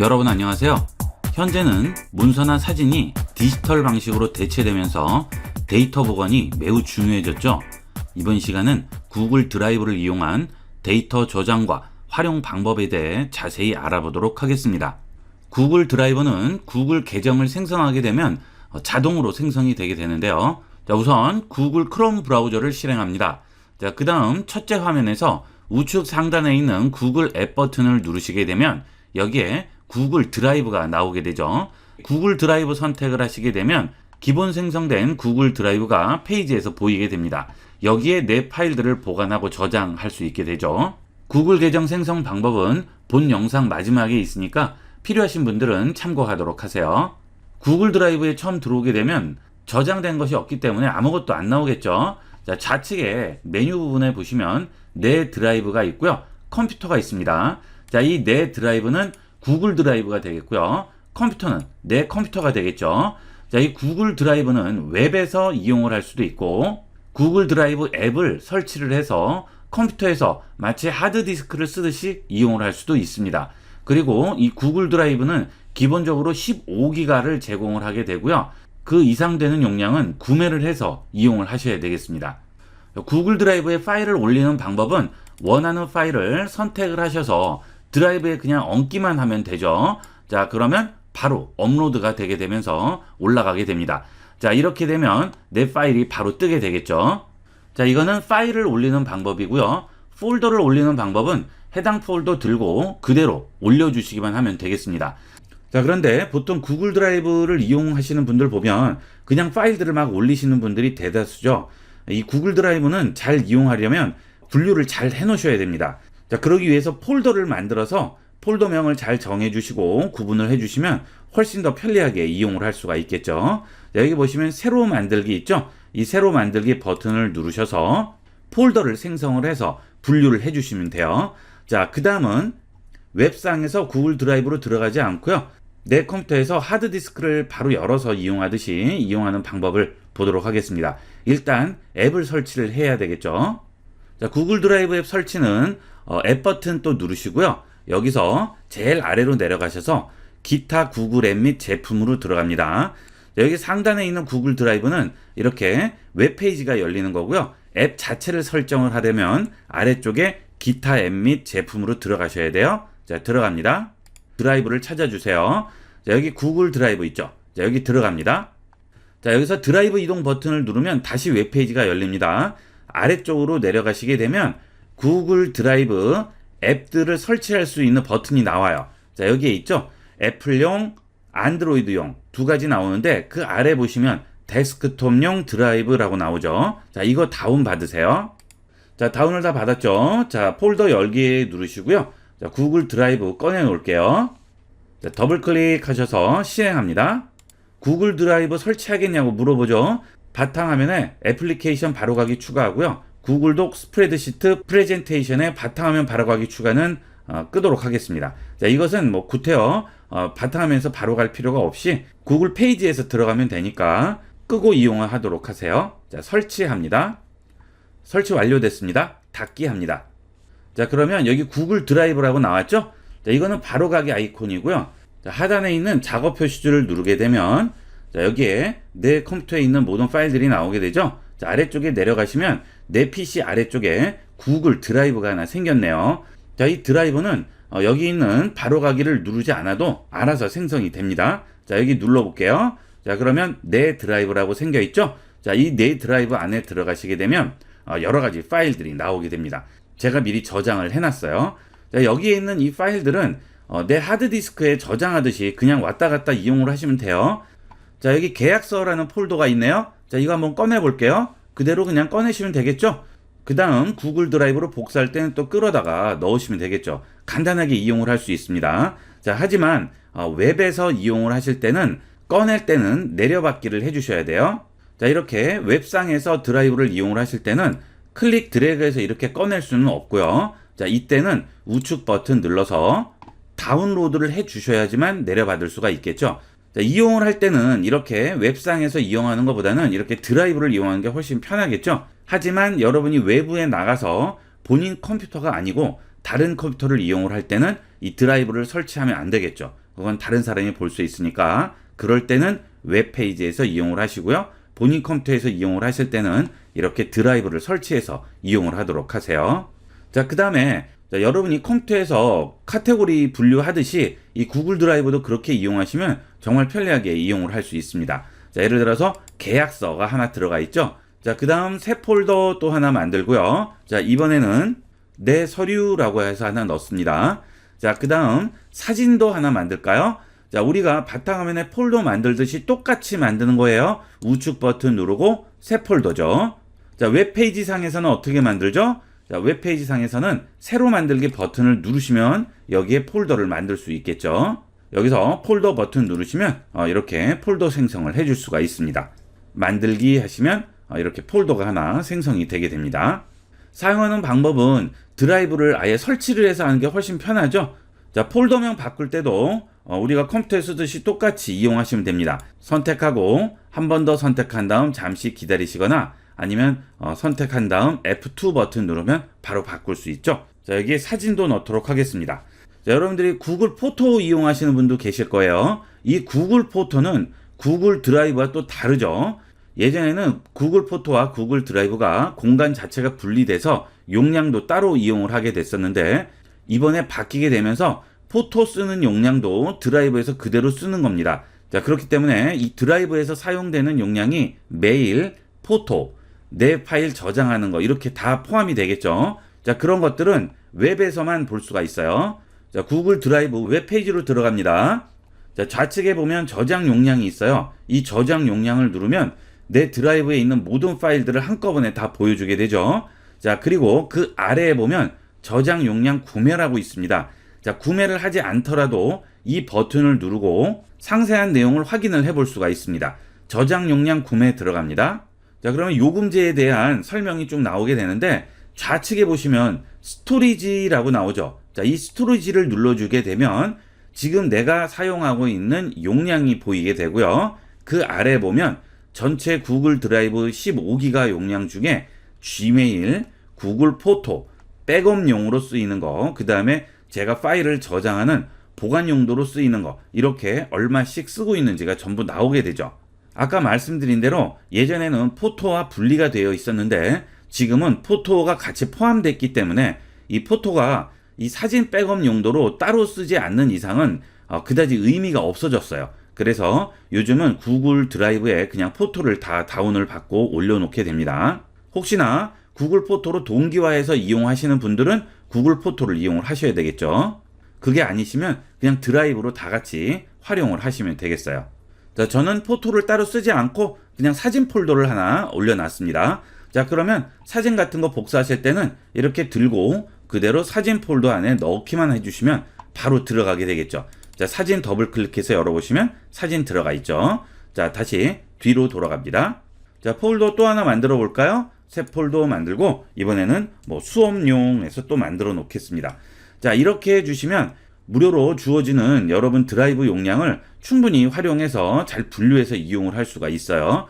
여러분 안녕하세요. 현재는 문서나 사진이 디지털 방식으로 대체되면서 데이터 보관이 매우 중요해졌죠. 이번 시간은 구글 드라이브를 이용한 데이터 저장과 활용 방법에 대해 자세히 알아보도록 하겠습니다. 구글 드라이브는 구글 계정을 생성하게 되면 자동으로 생성이 되게 되는데요. 우선 구글 크롬 브라우저를 실행합니다. 그 다음 첫째 화면에서 우측 상단에 있는 구글 앱 버튼을 누르시게 되면 여기에 구글 드라이브가 나오게 되죠. 구글 드라이브 선택을 하시게 되면 기본 생성된 구글 드라이브가 페이지에서 보이게 됩니다. 여기에 내 파일들을 보관하고 저장할 수 있게 되죠. 구글 계정 생성 방법은 본 영상 마지막에 있으니까 필요하신 분들은 참고하도록 하세요. 구글 드라이브에 처음 들어오게 되면 저장된 것이 없기 때문에 아무것도 안 나오겠죠. 좌측에 메뉴 부분에 보시면 내 드라이브가 있고요. 컴퓨터가 있습니다. 이 내 드라이브는 구글 드라이브가 되겠고요. 컴퓨터는 내 컴퓨터가 되겠죠. 이 구글 드라이브는 웹에서 이용을 할 수도 있고 구글 드라이브 앱을 설치를 해서 컴퓨터에서 마치 하드디스크를 쓰듯이 이용을 할 수도 있습니다. 그리고 이 구글 드라이브는 기본적으로 15기가를 제공을 하게 되고요. 그 이상 되는 용량은 구매를 해서 이용을 하셔야 되겠습니다. 구글 드라이브에 파일을 올리는 방법은 원하는 파일을 선택을 하셔서 드라이브에 그냥 얹기만 하면 되죠. 그러면 바로 업로드가 되게 되면서 올라가게 됩니다. 이렇게 되면 내 파일이 바로 뜨게 되겠죠. 이거는 파일을 올리는 방법이고요. 폴더를 올리는 방법은 해당 폴더 들고 그대로 올려주시기만 하면 되겠습니다. 그런데 보통 구글 드라이브를 이용하시는 분들 보면 그냥 파일들을 막 올리시는 분들이 대다수죠. 이 구글 드라이브는 잘 이용하려면 분류를 잘 해놓으셔야 됩니다. 그러기 위해서 폴더를 만들어서 폴더명을 잘 정해주시고 구분을 해주시면 훨씬 더 편리하게 이용을 할 수가 있겠죠. 여기 보시면 새로 만들기 있죠. 이 새로 만들기 버튼을 누르셔서 폴더를 생성을 해서 분류를 해주시면 돼요. 그 다음은 웹상에서 구글 드라이브로 들어가지 않고요. 내 컴퓨터에서 하드디스크를 바로 열어서 이용하듯이 이용하는 방법을 보도록 하겠습니다. 일단 앱을 설치를 해야 되겠죠. 구글 드라이브 앱 설치는 앱 버튼 또 누르시고요. 여기서 제일 아래로 내려가셔서 기타 구글 앱 및 제품으로 들어갑니다. 여기 상단에 있는 구글 드라이브는 이렇게 웹페이지가 열리는 거고요. 앱 자체를 설정을 하려면 아래쪽에 기타 앱 및 제품으로 들어가셔야 돼요. 들어갑니다. 드라이브를 찾아주세요. 여기 구글 드라이브 있죠. 여기 들어갑니다. 여기서 드라이브 이동 버튼을 누르면 다시 웹페이지가 열립니다. 아래쪽으로 내려가시게 되면 구글 드라이브 앱들을 설치할 수 있는 버튼이 나와요. 여기에 있죠. 애플용, 안드로이드용 두 가지 나오는데 그 아래 보시면 데스크톱용 드라이브라고 나오죠. 이거 다운 받으세요. 다운을 다 받았죠. 폴더 열기 누르시고요. 구글 드라이브 꺼내 놓을게요. 더블 클릭하셔서 실행합니다. 구글 드라이브 설치하겠냐고 물어보죠. 바탕화면에 애플리케이션 바로가기 추가하고요. 구글 독 스프레드시트 프레젠테이션에 바탕화면 바로가기 추가는 끄도록 하겠습니다. 이것은 구태여 바탕화면에서 바로 갈 필요가 없이 구글 페이지에서 들어가면 되니까 끄고 이용을 하도록 하세요. 설치합니다. 설치 완료됐습니다. 닫기 합니다. 그러면 여기 구글 드라이브라고 나왔죠? 이거는 바로가기 아이콘이고요. 하단에 있는 작업 표시줄을 누르게 되면 여기에 내 컴퓨터에 있는 모든 파일들이 나오게 되죠. 아래쪽에 내려가시면 내 PC 아래쪽에 구글 드라이브가 하나 생겼네요. 이 드라이브는 여기 있는 바로가기를 누르지 않아도 알아서 생성이 됩니다. 여기 눌러볼게요. 그러면 내 드라이브라고 생겨 있죠. 이 내 드라이브 안에 들어가시게 되면 여러 가지 파일들이 나오게 됩니다. 제가 미리 저장을 해놨어요. 여기에 있는 이 파일들은 내 하드디스크에 저장하듯이 그냥 왔다 갔다 이용을 하시면 돼요. 여기 계약서라는 폴더가 있네요. 이거 한번 꺼내 볼게요. 그대로 그냥 꺼내시면 되겠죠. 그 다음 구글 드라이브로 복사할 때는 또 끌어다가 넣으시면 되겠죠. 간단하게 이용을 할 수 있습니다. 하지만 웹에서 이용을 하실 때는 꺼낼 때는 내려받기를 해주셔야 돼요. 이렇게 웹상에서 드라이브를 이용을 하실 때는 클릭 드래그해서 이렇게 꺼낼 수는 없고요. 이때는 우측 버튼 눌러서 다운로드를 해 주셔야지만 내려받을 수가 있겠죠. 이용을 할 때는 이렇게 웹상에서 이용하는 것보다는 이렇게 드라이브를 이용하는 게 훨씬 편하겠죠. 하지만 여러분이 외부에 나가서 본인 컴퓨터가 아니고 다른 컴퓨터를 이용을 할 때는 이 드라이브를 설치하면 안 되겠죠. 그건 다른 사람이 볼 수 있으니까 그럴 때는 웹페이지에서 이용을 하시고요. 본인 컴퓨터에서 이용을 하실 때는 이렇게 드라이브를 설치해서 이용을 하도록 하세요. 자, 그 다음에 여러분이 컴퓨터에서 카테고리 분류하듯이 이 구글 드라이브도 그렇게 이용하시면 정말 편리하게 이용을 할 수 있습니다. 자, 예를 들어서 계약서가 하나 들어가 있죠. 자, 그 다음 새 폴더 또 하나 만들고요. 자, 이번에는 내 서류라고 해서 하나 넣습니다. 자, 그 다음 사진도 하나 만들까요? 자, 우리가 바탕화면에 폴더 만들듯이 똑같이 만드는 거예요. 우측 버튼 누르고 새 폴더죠. 자, 웹페이지 상에서는 어떻게 만들죠? 자, 웹페이지 상에서는 새로 만들기 버튼을 누르시면 여기에 폴더를 만들 수 있겠죠. 여기서 폴더 버튼 누르시면 이렇게 폴더 생성을 해줄 수가 있습니다. 만들기 하시면 이렇게 폴더가 하나 생성이 되게 됩니다. 사용하는 방법은 드라이브를 아예 설치를 해서 하는 게 훨씬 편하죠. 자, 폴더명 바꿀 때도 우리가 컴퓨터에 쓰듯이 똑같이 이용하시면 됩니다. 선택하고 한 번 더 선택한 다음 잠시 기다리시거나 아니면 선택한 다음 F2 버튼 누르면 바로 바꿀 수 있죠. 자, 여기에 사진도 넣도록 하겠습니다. 자, 여러분들이 구글 포토 이용하시는 분도 계실 거예요. 이 구글 포토는 구글 드라이브와 또 다르죠. 예전에는 구글 포토와 구글 드라이브가 공간 자체가 분리돼서 용량도 따로 이용을 하게 됐었는데 이번에 바뀌게 되면서 포토 쓰는 용량도 드라이브에서 그대로 쓰는 겁니다. 자, 그렇기 때문에 이 드라이브에서 사용되는 용량이 메일, 포토, 내 파일 저장하는 거 이렇게 다 포함이 되겠죠. 자, 그런 것들은 웹에서만 볼 수가 있어요. 자, 구글 드라이브 웹페이지로 들어갑니다. 자, 좌측에 보면 저장 용량이 있어요. 이 저장 용량을 누르면 내 드라이브에 있는 모든 파일들을 한꺼번에 다 보여주게 되죠. 자, 그리고 그 아래에 보면 저장 용량 구매라고 있습니다. 자, 구매를 하지 않더라도 이 버튼을 누르고 상세한 내용을 확인을 해볼 수가 있습니다. 저장 용량 구매 들어갑니다. 자, 그러면 요금제에 대한 설명이 쭉 나오게 되는데 좌측에 보시면 스토리지라고 나오죠. 자, 이 스토리지를 눌러주게 되면 지금 내가 사용하고 있는 용량이 보이게 되고요. 그 아래 보면 전체 구글 드라이브 15기가 용량 중에 지메일, 구글 포토, 백업용으로 쓰이는 거, 그 다음에 제가 파일을 저장하는 보관 용도로 쓰이는 거, 이렇게 얼마씩 쓰고 있는지가 전부 나오게 되죠. 아까 말씀드린 대로 예전에는 포토와 분리가 되어 있었는데 지금은 포토가 같이 포함됐기 때문에 이 포토가 이 사진 백업 용도로 따로 쓰지 않는 이상은 그다지 의미가 없어졌어요. 그래서 요즘은 구글 드라이브에 그냥 포토를 다 다운을 받고 올려놓게 됩니다. 혹시나 구글 포토로 동기화해서 이용하시는 분들은 구글 포토를 이용을 하셔야 되겠죠. 그게 아니시면 그냥 드라이브로 다 같이 활용을 하시면 되겠어요. 자, 저는 포토를 따로 쓰지 않고 그냥 사진 폴더를 하나 올려놨습니다. 자, 그러면 사진 같은 거 복사하실 때는 이렇게 들고 그대로 사진 폴더 안에 넣기만 해주시면 바로 들어가게 되겠죠. 자, 사진 더블 클릭해서 열어보시면 사진 들어가 있죠. 자, 다시 뒤로 돌아갑니다. 자, 폴더 또 하나 만들어 볼까요? 새 폴더 만들고 이번에는 수업용에서 또 만들어 놓겠습니다. 자, 이렇게 해주시면 무료로 주어지는 여러분 드라이브 용량을 충분히 활용해서 잘 분류해서 이용을 할 수가 있어요.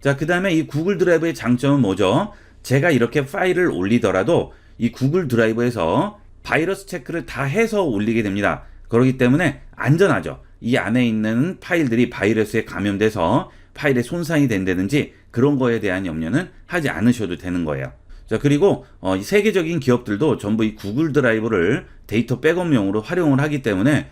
자, 그 다음에 이 구글 드라이브의 장점은 뭐죠? 제가 이렇게 파일을 올리더라도 이 구글 드라이브에서 바이러스 체크를 다 해서 올리게 됩니다. 그렇기 때문에 안전하죠. 이 안에 있는 파일들이 바이러스에 감염돼서 파일에 손상이 된다든지 그런 거에 대한 염려는 하지 않으셔도 되는 거예요. 자, 그리고 이 세계적인 기업들도 전부 이 구글 드라이브를 데이터 백업용으로 활용을 하기 때문에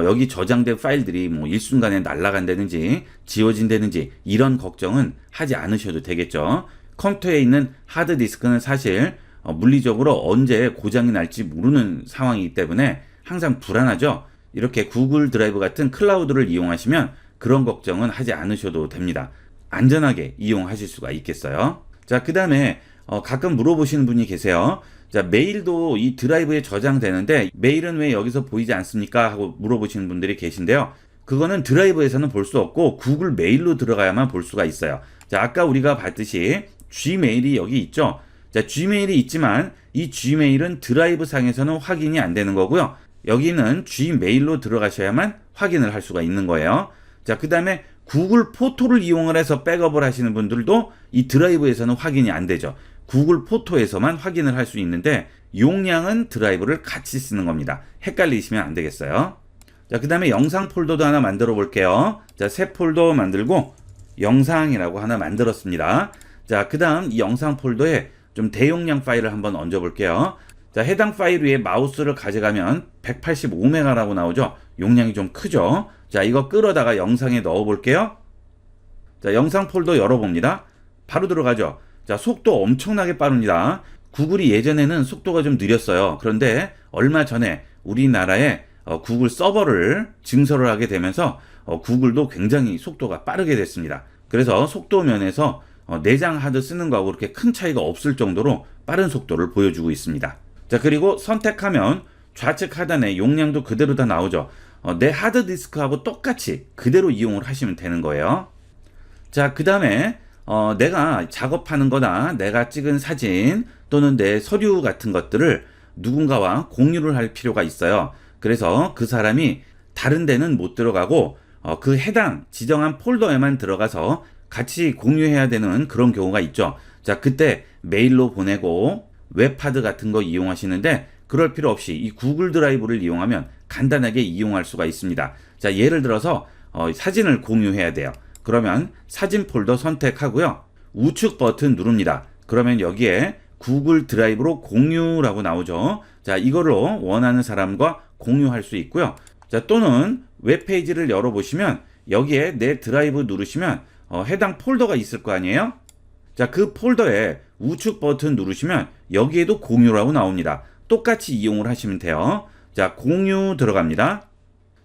여기 저장된 파일들이 일순간에 날아간다든지 지워진다든지 이런 걱정은 하지 않으셔도 되겠죠. 컴퓨터에 있는 하드디스크는 사실 물리적으로 언제 고장이 날지 모르는 상황이기 때문에 항상 불안하죠. 이렇게 구글 드라이브 같은 클라우드를 이용하시면 그런 걱정은 하지 않으셔도 됩니다. 안전하게 이용하실 수가 있겠어요. 자, 그 다음에 가끔 물어보시는 분이 계세요. 자, 메일도 이 드라이브에 저장되는데 메일은 왜 여기서 보이지 않습니까? 하고 물어보시는 분들이 계신데요. 그거는 드라이브에서는 볼 수 없고 구글 메일로 들어가야만 볼 수가 있어요. 자, 아까 우리가 봤듯이 G메일이 여기 있죠. 자, G메일이 있지만 이 G메일은 드라이브 상에서는 확인이 안 되는 거고요. 여기는 G메일로 들어가셔야만 확인을 할 수가 있는 거예요. 자, 그 다음에 구글 포토를 이용을 해서 백업을 하시는 분들도 이 드라이브에서는 확인이 안 되죠. 구글 포토에서만 확인을 할 수 있는데 용량은 드라이브를 같이 쓰는 겁니다. 헷갈리시면 안 되겠어요. 자, 그 다음에 영상 폴더도 하나 만들어 볼게요. 자, 새 폴더 만들고 영상이라고 하나 만들었습니다. 자, 그 다음 이 영상 폴더에 좀 대용량 파일을 한번 얹어 볼게요. 자, 해당 파일 위에 마우스를 가져가면 185메가라고 나오죠. 용량이 좀 크죠. 자, 이거 끌어다가 영상에 넣어 볼게요. 자, 영상 폴더 열어봅니다. 바로 들어가죠. 자, 속도 엄청나게 빠릅니다. 구글이 예전에는 속도가 좀 느렸어요. 그런데 얼마 전에 우리나라에 구글 서버를 증설을 하게 되면서 구글도 굉장히 속도가 빠르게 됐습니다. 그래서 속도 면에서 내장 하드 쓰는 거하고 그렇게 큰 차이가 없을 정도로 빠른 속도를 보여주고 있습니다. 자, 그리고 선택하면 좌측 하단에 용량도 그대로 다 나오죠. 내 하드디스크하고 똑같이 그대로 이용을 하시면 되는 거예요. 자, 그 다음에 내가 작업하는 거나 내가 찍은 사진 또는 내 서류 같은 것들을 누군가와 공유를 할 필요가 있어요. 그래서 그 사람이 다른 데는 못 들어가고 그 해당 지정한 폴더에만 들어가서 같이 공유해야 되는 그런 경우가 있죠. 자, 그때 메일로 보내고 웹하드 같은 거 이용하시는데 그럴 필요 없이 이 구글 드라이브를 이용하면 간단하게 이용할 수가 있습니다. 자, 예를 들어서 사진을 공유해야 돼요. 그러면 사진 폴더 선택하고요. 우측 버튼 누릅니다. 그러면 여기에 구글 드라이브로 공유라고 나오죠. 자, 이거로 원하는 사람과 공유할 수 있고요. 자, 또는 웹페이지를 열어보시면 여기에 내 드라이브 누르시면 해당 폴더가 있을 거 아니에요? 자, 그 폴더에 우측 버튼 누르시면 여기에도 공유라고 나옵니다. 똑같이 이용을 하시면 돼요. 자, 공유 들어갑니다.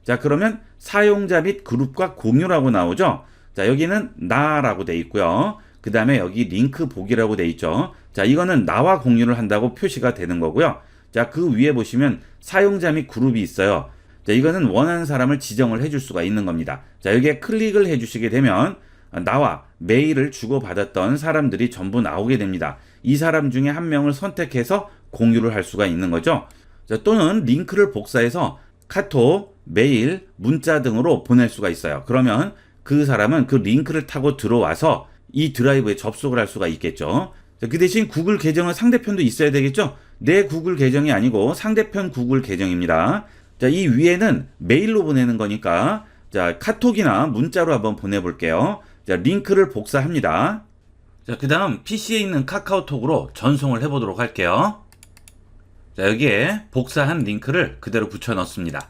자, 그러면 사용자 및 그룹과 공유라고 나오죠. 자, 여기는 나라고 돼 있고요. 그 다음에 여기 링크 보기라고 돼 있죠. 자, 이거는 나와 공유를 한다고 표시가 되는 거고요. 자, 그 위에 보시면 사용자 및 그룹이 있어요. 자, 이거는 원하는 사람을 지정을 해줄 수가 있는 겁니다. 자, 여기에 클릭을 해주시게 되면 나와 메일을 주고받았던 사람들이 전부 나오게 됩니다. 이 사람 중에 한 명을 선택해서 공유를 할 수가 있는 거죠. 자, 또는 링크를 복사해서 카톡, 메일, 문자 등으로 보낼 수가 있어요. 그러면 그 사람은 그 링크를 타고 들어와서 이 드라이브에 접속을 할 수가 있겠죠. 자, 그 대신 구글 계정은 상대편도 있어야 되겠죠. 내 구글 계정이 아니고 상대편 구글 계정입니다. 자, 이 위에는 메일로 보내는 거니까 자, 카톡이나 문자로 한번 보내볼게요. 자, 링크를 복사합니다. 자, 그 다음 PC에 있는 카카오톡으로 전송을 해보도록 할게요. 자, 여기에 복사한 링크를 그대로 붙여 넣습니다.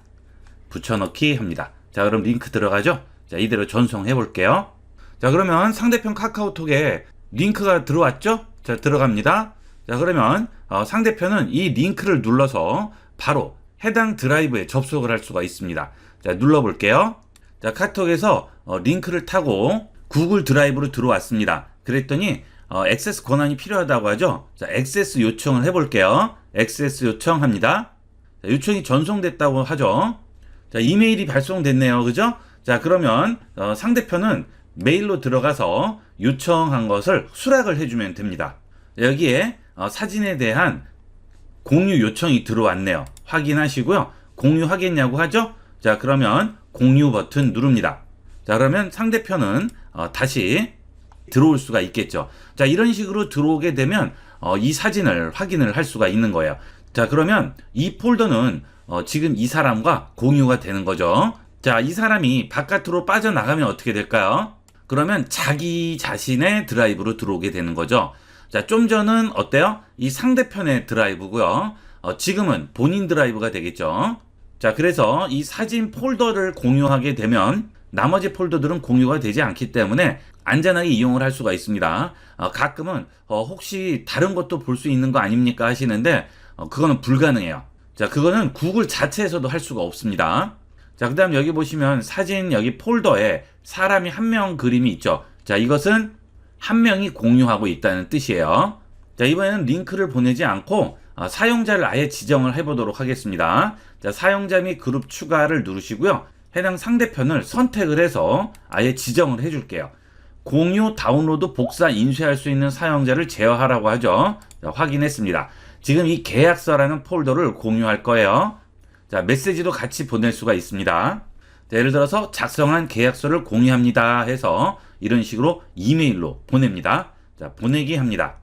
붙여넣기 합니다. 자, 그럼 링크 들어가죠? 자, 이대로 전송해 볼게요. 자, 그러면 상대편 카카오톡에 링크가 들어왔죠? 자, 들어갑니다. 자, 그러면 상대편은 이 링크를 눌러서 바로 해당 드라이브에 접속을 할 수가 있습니다. 자, 눌러볼게요. 자, 카톡에서 링크를 타고 구글 드라이브로 들어왔습니다. 그랬더니 액세스 권한이 필요하다고 하죠. 자, 액세스 요청을 해볼게요. 액세스 요청합니다. 자, 요청이 전송됐다고 하죠. 자, 이메일이 발송됐네요. 그죠? 자, 그러면 상대편은 메일로 들어가서 요청한 것을 수락을 해주면 됩니다. 여기에 사진에 대한 공유 요청이 들어왔네요. 확인하시고요. 공유하겠냐고 하죠? 자, 그러면 공유 버튼 누릅니다. 자, 그러면 상대편은 다시 들어올 수가 있겠죠. 자, 이런 식으로 들어오게 되면 이 사진을 확인을 할 수가 있는 거예요. 자, 그러면 이 폴더는 지금 이 사람과 공유가 되는 거죠. 자, 이 사람이 바깥으로 빠져나가면 어떻게 될까요? 그러면 자기 자신의 드라이브로 들어오게 되는 거죠. 자, 좀 전은 어때요? 이 상대편의 드라이브고요. 지금은 본인 드라이브가 되겠죠. 자, 그래서 이 사진 폴더를 공유하게 되면 나머지 폴더들은 공유가 되지 않기 때문에 안전하게 이용을 할 수가 있습니다. 가끔은 혹시 다른 것도 볼 수 있는 거 아닙니까 하시는데 그거는 불가능해요. 자, 그거는 구글 자체에서도 할 수가 없습니다. 자, 그 다음 여기 보시면 사진 여기 폴더에 사람이 한 명 그림이 있죠. 자, 이것은 한 명이 공유하고 있다는 뜻이에요. 자, 이번에는 링크를 보내지 않고 사용자를 아예 지정을 해보도록 하겠습니다. 자, 사용자 및 그룹 추가를 누르시고요. 해당 상대편을 선택을 해서 아예 지정을 해줄게요. 공유, 다운로드, 복사, 인쇄할 수 있는 사용자를 제어하라고 하죠. 자, 확인했습니다. 지금 이 계약서라는 폴더를 공유할 거예요. 자, 메시지도 같이 보낼 수가 있습니다. 자, 예를 들어서 작성한 계약서를 공유합니다 해서 이런 식으로 이메일로 보냅니다. 자, 보내기 합니다.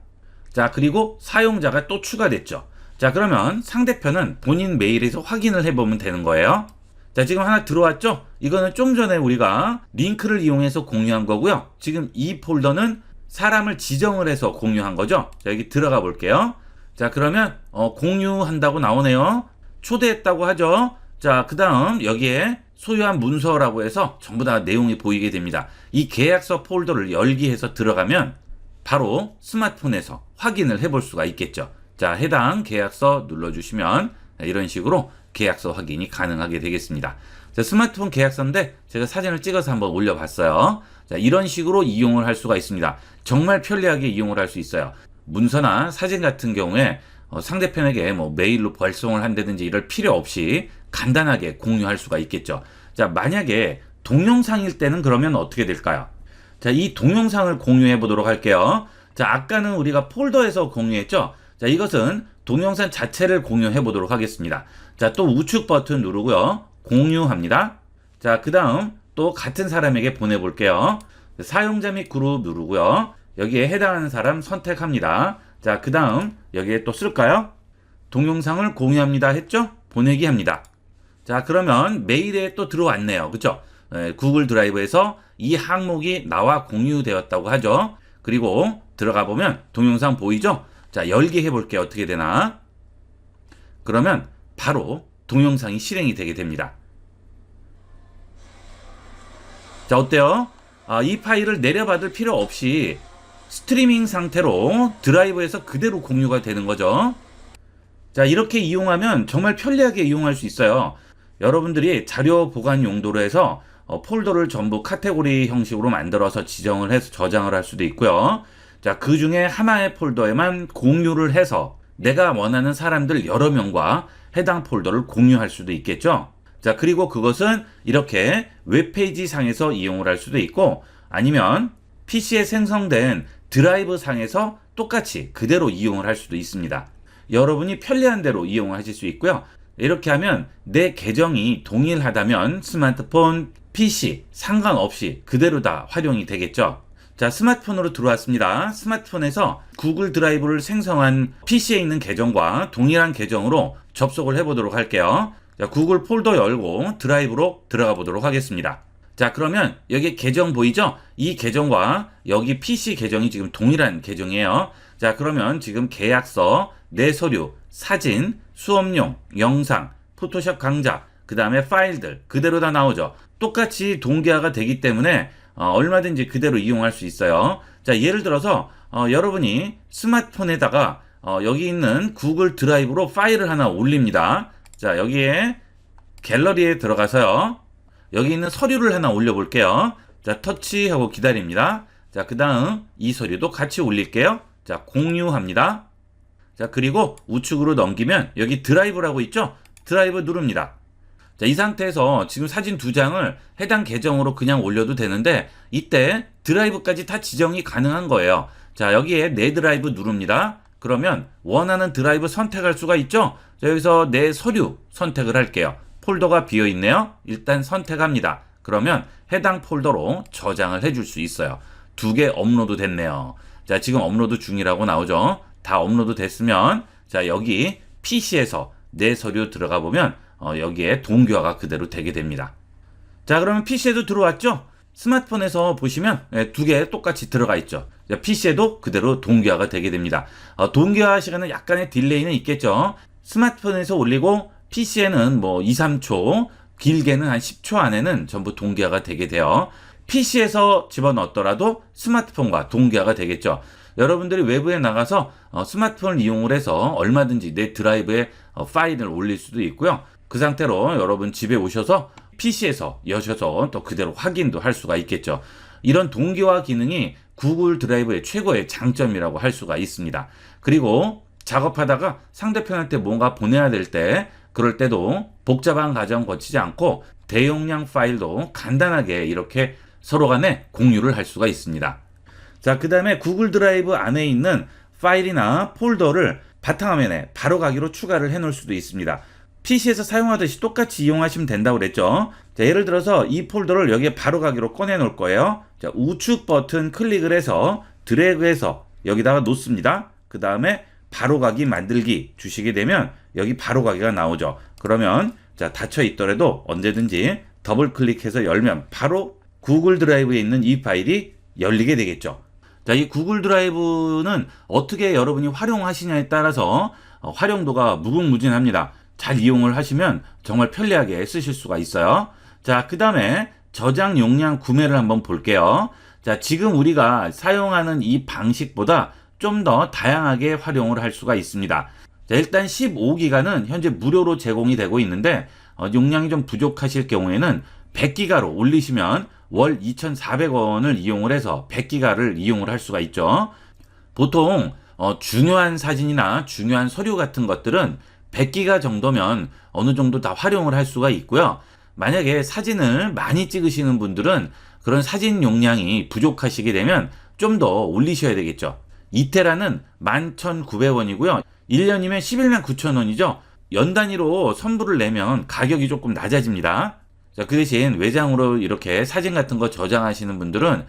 자, 그리고 사용자가 또 추가됐죠. 자, 그러면 상대편은 본인 메일에서 확인을 해보면 되는 거예요. 자, 지금 하나 들어왔죠? 이거는 좀 전에 우리가 링크를 이용해서 공유한 거고요. 지금 이 폴더는 사람을 지정을 해서 공유한 거죠. 자, 여기 들어가 볼게요. 자, 그러면 공유한다고 나오네요. 초대했다고 하죠. 자, 그 다음 여기에 소유한 문서라고 해서 전부 다 내용이 보이게 됩니다. 이 계약서 폴더를 열기 해서 들어가면 바로 스마트폰에서 확인을 해볼 수가 있겠죠. 자, 해당 계약서 눌러주시면 이런 식으로 계약서 확인이 가능하게 되겠습니다. 자, 스마트폰 계약서인데 제가 사진을 찍어서 한번 올려봤어요. 자, 이런 식으로 이용을 할 수가 있습니다. 정말 편리하게 이용을 할 수 있어요. 문서나 사진 같은 경우에 상대편에게 뭐 메일로 발송을 한다든지 이럴 필요 없이 간단하게 공유할 수가 있겠죠. 자, 만약에 동영상일 때는 그러면 어떻게 될까요? 자, 이 동영상을 공유해 보도록 할게요. 자, 아까는 우리가 폴더에서 공유했죠. 자, 이것은 동영상 자체를 공유해 보도록 하겠습니다. 자, 또 우측 버튼 누르고요. 공유합니다. 자, 그 다음 또 같은 사람에게 보내볼게요. 사용자 및 그룹 누르고요. 여기에 해당하는 사람 선택합니다. 자, 그 다음 여기에 또 쓸까요? 동영상을 공유합니다 했죠? 보내기 합니다. 자, 그러면 메일에 또 들어왔네요. 그쵸? 구글 드라이브에서 이 항목이 나와 공유되었다고 하죠. 그리고 들어가 보면 동영상 보이죠? 자, 열기 해볼게요. 어떻게 되나? 그러면 바로 동영상이 실행이 되게 됩니다. 자, 어때요? 이 파일을 내려받을 필요 없이 스트리밍 상태로 드라이브에서 그대로 공유가 되는 거죠. 자, 이렇게 이용하면 정말 편리하게 이용할 수 있어요. 여러분들이 자료 보관 용도로 해서 폴더를 전부 카테고리 형식으로 만들어서 지정을 해서 저장을 할 수도 있고요. 자, 그 중에 하나의 폴더에만 공유를 해서 내가 원하는 사람들 여러 명과 해당 폴더를 공유할 수도 있겠죠. 자, 그리고 그것은 이렇게 웹페이지 상에서 이용을 할 수도 있고 아니면 PC에 생성된 드라이브 상에서 똑같이 그대로 이용을 할 수도 있습니다. 여러분이 편리한 대로 이용을 하실 수 있고요. 이렇게 하면 내 계정이 동일하다면 스마트폰, PC 상관없이 그대로 다 활용이 되겠죠. 자, 스마트폰으로 들어왔습니다. 스마트폰에서 구글 드라이브를 생성한 PC에 있는 계정과 동일한 계정으로 접속을 해보도록 할게요. 자, 구글 폴더 열고 드라이브로 들어가 보도록 하겠습니다. 자, 그러면 여기 계정 보이죠? 이 계정과 여기 PC 계정이 지금 동일한 계정이에요. 자, 그러면 지금 계약서, 내 서류, 사진, 수업용, 영상, 포토샵 강좌, 그 다음에 파일들 그대로 다 나오죠. 똑같이 동기화가 되기 때문에 얼마든지 그대로 이용할 수 있어요. 자, 예를 들어서 여러분이 스마트폰에다가 여기 있는 구글 드라이브로 파일을 하나 올립니다. 자, 여기에 갤러리에 들어가서요. 여기 있는 서류를 하나 올려볼게요. 자, 터치하고 기다립니다. 자, 그 다음 이 서류도 같이 올릴게요. 자, 공유합니다. 자, 그리고 우측으로 넘기면 여기 드라이브라고 있죠? 드라이브 누릅니다. 자, 이 상태에서 지금 사진 2장을 해당 계정으로 그냥 올려도 되는데 이때 드라이브까지 다 지정이 가능한 거예요. 자, 여기에 내 드라이브 누릅니다. 그러면 원하는 드라이브 선택할 수가 있죠? 자, 여기서 내 서류 선택을 할게요. 폴더가 비어있네요. 일단 선택합니다. 그러면 해당 폴더로 저장을 해줄 수 있어요. 2개 업로드 됐네요. 자, 지금 업로드 중이라고 나오죠? 다 업로드 됐으면 자, 여기 PC에서 내 서류 들어가 보면 여기에 동기화가 그대로 되게 됩니다. 자, 그러면 PC에도 들어왔죠? 스마트폰에서 보시면 2개 똑같이 들어가 있죠. 자, PC에도 그대로 동기화가 되게 됩니다. 동기화 시간은 약간의 딜레이는 있겠죠. 스마트폰에서 올리고 PC에는 뭐 2, 3초, 길게는 한 10초 안에는 전부 동기화가 되게 돼요. PC에서 집어넣었더라도 스마트폰과 동기화가 되겠죠. 여러분들이 외부에 나가서 스마트폰을 이용을 해서 얼마든지 내 드라이브에 파일을 올릴 수도 있고요. 그 상태로 여러분 집에 오셔서 PC에서 여셔서 또 그대로 확인도 할 수가 있겠죠. 이런 동기화 기능이 구글 드라이브의 최고의 장점이라고 할 수가 있습니다. 그리고 작업하다가 상대편한테 뭔가 보내야 될 때 그럴 때도 복잡한 과정 거치지 않고 대용량 파일도 간단하게 이렇게 서로 간에 공유를 할 수가 있습니다. 자, 그 다음에 구글 드라이브 안에 있는 파일이나 폴더를 바탕화면에 바로 가기로 추가를 해 놓을 수도 있습니다. PC에서 사용하듯이 똑같이 이용하시면 된다고 그랬죠. 자, 예를 들어서 이 폴더를 여기에 바로 가기로 꺼내 놓을 거예요. 자, 우측 버튼 클릭을 해서 드래그해서 여기다가 놓습니다. 그 다음에 바로 가기 만들기 주시게 되면 여기 바로 가기가 나오죠. 그러면 자, 닫혀 있더라도 언제든지 더블 클릭해서 열면 바로 구글 드라이브에 있는 이 파일이 열리게 되겠죠. 자, 이 구글 드라이브는 어떻게 여러분이 활용하시냐에 따라서 활용도가 무궁무진합니다. 잘 이용을 하시면 정말 편리하게 쓰실 수가 있어요. 자, 그 다음에 저장 용량 구매를 한번 볼게요. 자, 지금 우리가 사용하는 이 방식보다 좀 더 다양하게 활용을 할 수가 있습니다. 자, 일단 15기가는 현재 무료로 제공이 되고 있는데 용량이 좀 부족하실 경우에는 100기가로 올리시면 월 2,400원을 이용을 해서 100기가를 이용을 할 수가 있죠. 보통 중요한 사진이나 중요한 서류 같은 것들은 100기가 정도면 어느 정도 다 활용을 할 수가 있고요. 만약에 사진을 많이 찍으시는 분들은 그런 사진 용량이 부족하시게 되면 좀 더 올리셔야 되겠죠. 2테라는 11,900원이고요. 1년이면 11만 9천원이죠. 연 단위로 선불을 내면 가격이 조금 낮아집니다. 자, 그 대신 외장으로 이렇게 사진 같은 거 저장하시는 분들은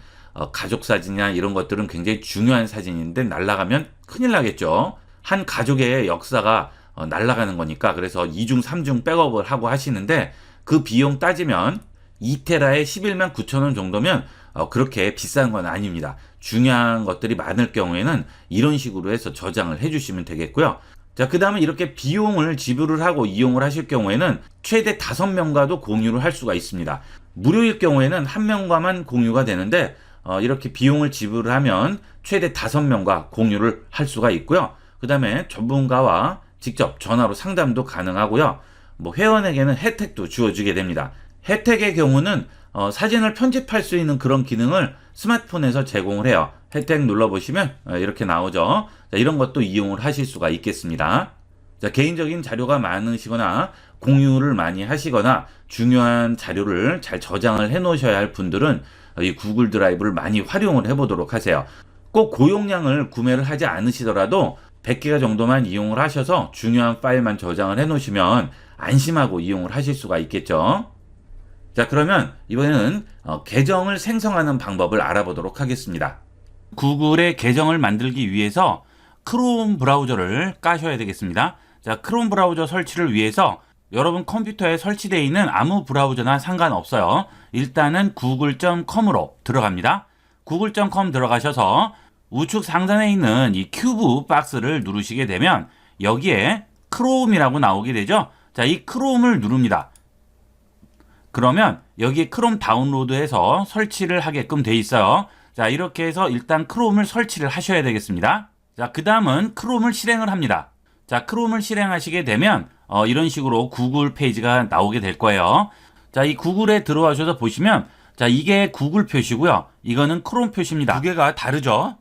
가족 사진이나 이런 것들은 굉장히 중요한 사진인데 날아가면 큰일 나겠죠. 한 가족의 역사가 날아가는 거니까. 그래서 2중 3중 백업을 하고 하시는데 그 비용 따지면 2테라에 11만 9천원 정도면 그렇게 비싼 건 아닙니다. 중요한 것들이 많을 경우에는 이런 식으로 해서 저장을 해주시면 되겠고요. 자, 그 다음에 이렇게 비용을 지불을 하고 이용을 하실 경우에는 최대 5명과도 공유를 할 수가 있습니다. 무료일 경우에는 1명과만 공유가 되는데 이렇게 비용을 지불을 하면 최대 5명과 공유를 할 수가 있고요. 그 다음에 전문가와 직접 전화로 상담도 가능하고요. 뭐 회원에게는 혜택도 주어지게 됩니다. 혜택의 경우는 사진을 편집할 수 있는 그런 기능을 스마트폰에서 제공을 해요. 혜택 눌러보시면 이렇게 나오죠. 자, 이런 것도 이용을 하실 수가 있겠습니다. 자, 개인적인 자료가 많으시거나 공유를 많이 하시거나 중요한 자료를 잘 저장을 해 놓으셔야 할 분들은 이 구글 드라이브를 많이 활용을 해 보도록 하세요. 꼭 고용량을 구매를 하지 않으시더라도 100기가 정도만 이용을 하셔서 중요한 파일만 저장을 해 놓으시면 안심하고 이용을 하실 수가 있겠죠. 자, 그러면 이번에는 계정을 생성하는 방법을 알아보도록 하겠습니다. 구글의 계정을 만들기 위해서 크롬 브라우저를 까셔야 되겠습니다. 자, 크롬 브라우저 설치를 위해서 여러분 컴퓨터에 설치되어 있는 아무 브라우저나 상관없어요. 일단은 google.com으로 들어갑니다. google.com 들어가셔서 우측 상단에 있는 이 큐브 박스를 누르시게 되면 여기에 크롬이라고 나오게 되죠. 자, 이 크롬을 누릅니다. 그러면 여기에 크롬 다운로드해서 설치를 하게끔 돼 있어요. 자, 이렇게 해서 일단 크롬을 설치를 하셔야 되겠습니다. 자, 그 다음은 크롬을 실행을 합니다. 자, 크롬을 실행하시게 되면 이런 식으로 구글 페이지가 나오게 될 거예요. 자, 이 구글에 들어와셔서 보시면 자, 이게 구글 표시고요. 이거는 크롬 표시입니다. 두 개가 다르죠.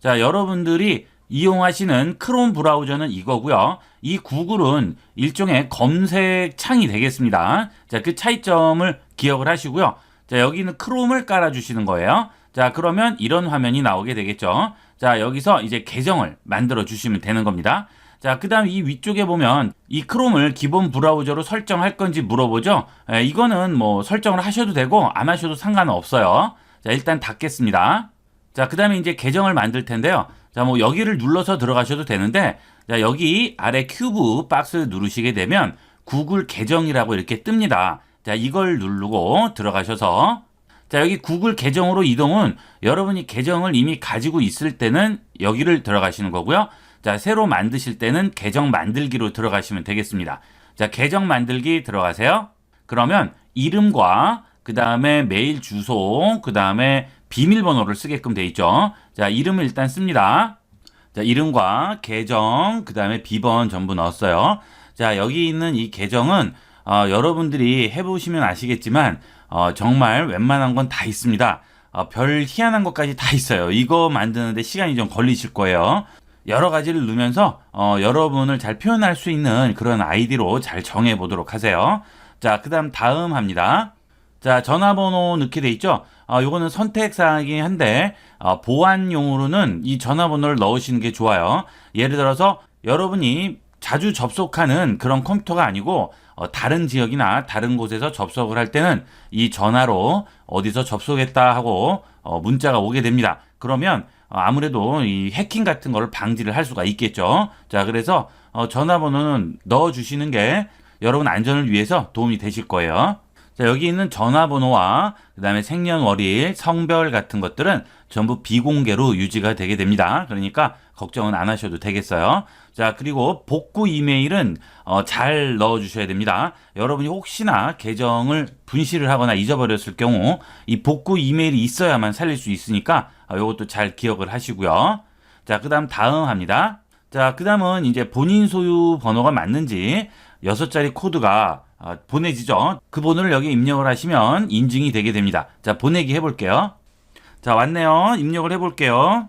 자, 여러분들이 이용하시는 크롬 브라우저는 이거고요. 이 구글은 일종의 검색 창이 되겠습니다. 자, 그 차이점을 기억을 하시고요. 자, 여기는 크롬을 깔아주시는 거예요. 자, 그러면 이런 화면이 나오게 되겠죠. 자, 여기서 이제 계정을 만들어 주시면 되는 겁니다. 자, 그 다음 이 위쪽에 보면 이 크롬을 기본 브라우저로 설정할 건지 물어보죠. 이거는 뭐 설정을 하셔도 되고 안 하셔도 상관은 없어요. 자, 일단 닫겠습니다. 자, 그 다음에 이제 계정을 만들 텐데요. 자, 뭐 여기를 눌러서 들어가셔도 되는데, 자, 여기 아래 큐브 박스 누르시게 되면 구글 계정이라고 이렇게 뜹니다. 자, 이걸 누르고 들어가셔서 자, 여기 구글 계정으로 이동은 여러분이 계정을 이미 가지고 있을 때는 여기를 들어가시는 거고요. 자, 새로 만드실 때는 계정 만들기로 들어가시면 되겠습니다. 자, 계정 만들기 들어가세요. 그러면 이름과 그 다음에 메일 주소, 그 다음에 비밀번호를 쓰게끔 돼 있죠. 자, 이름을 일단 씁니다. 자, 이름과 계정, 그 다음에 비번 전부 넣었어요. 자, 여기 있는 이 계정은 여러분들이 해보시면 아시겠지만 정말 웬만한 건 다 있습니다. 별 희한한 것까지 다 있어요. 이거 만드는데 시간이 좀 걸리실 거예요. 여러 가지를 넣으면서 여러분을 잘 표현할 수 있는 그런 아이디로 잘 정해 보도록 하세요. 자, 그 다음 합니다. 자, 전화번호 넣게 돼 있죠. 요거는 선택사항이긴 한데 보안용으로는 이 전화번호를 넣으시는 게 좋아요. 예를 들어서 여러분이 자주 접속하는 그런 컴퓨터가 아니고 다른 지역이나 다른 곳에서 접속을 할 때는 이 전화로 어디서 접속했다 하고 문자가 오게 됩니다. 그러면 아무래도 이 해킹 같은 거를 방지를 할 수가 있겠죠. 자, 그래서 전화번호는 넣어주시는 게 여러분 안전을 위해서 도움이 되실 거예요. 자, 여기 있는 전화번호와 그 다음에 생년월일, 성별 같은 것들은 전부 비공개로 유지가 되게 됩니다. 그러니까 걱정은 안 하셔도 되겠어요. 자, 그리고 복구 이메일은 잘 넣어주셔야 됩니다. 여러분이 혹시나 계정을 분실을 하거나 잊어버렸을 경우 이 복구 이메일이 있어야만 살릴 수 있으니까 이것도 잘 기억을 하시고요. 자, 그 다음 합니다. 자, 그 다음은 이제 본인 소유 번호가 맞는지 6자리 코드가 보내지죠. 그 번호를 여기 입력을 하시면 인증이 되게 됩니다. 자, 보내기 해볼게요. 자, 왔네요. 입력을 해볼게요.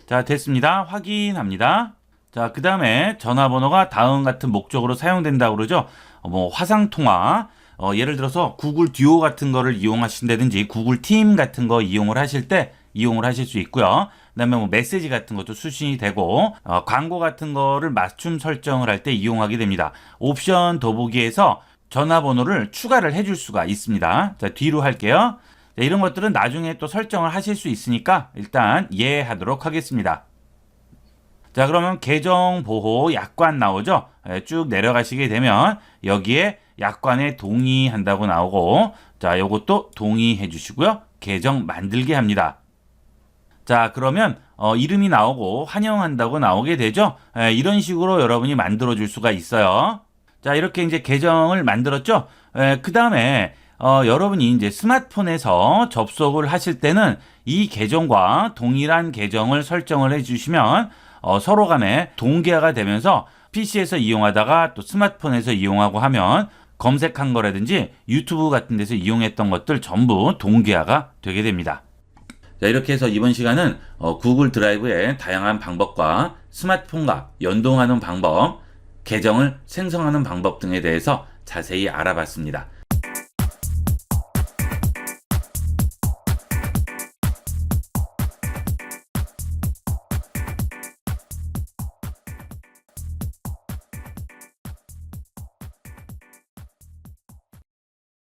자, 됐습니다. 확인합니다. 자, 그 다음에 전화번호가 다음 같은 목적으로 사용된다고 그러죠. 뭐 화상통화, 예를 들어서 구글 듀오 같은 거를 이용하신다든지 구글 팀 같은 거 이용을 하실 때 이용을 하실 수 있고요. 그다음에 뭐 메시지 같은 것도 수신이 되고 광고 같은 거를 맞춤 설정을 할 때 이용하게 됩니다. 옵션 더보기에서 전화번호를 추가를 해줄 수가 있습니다. 자, 뒤로 할게요. 자, 이런 것들은 나중에 또 설정을 하실 수 있으니까 일단 하도록 하겠습니다. 자, 그러면 계정 보호 약관 나오죠? 쭉 내려가시게 되면 여기에 약관에 동의한다고 나오고, 자, 요것도 동의해 주시고요. 계정 만들게 합니다. 자, 그러면 이름이 나오고 환영한다고 나오게 되죠. 이런 식으로 여러분이 만들어 줄 수가 있어요. 자, 이렇게 이제 계정을 만들었죠. 그 다음에 여러분이 이제 스마트폰에서 접속을 하실 때는 이 계정과 동일한 계정을 설정을 해주시면 서로 간에 동기화가 되면서 PC에서 이용하다가 또 스마트폰에서 이용하고 하면 검색한 거라든지 유튜브 같은 데서 이용했던 것들 전부 동기화가 되게 됩니다. 자, 이렇게 해서 이번 시간은 구글 드라이브의 다양한 방법과 스마트폰과 연동하는 방법, 계정을 생성하는 방법 등에 대해서 자세히 알아봤습니다.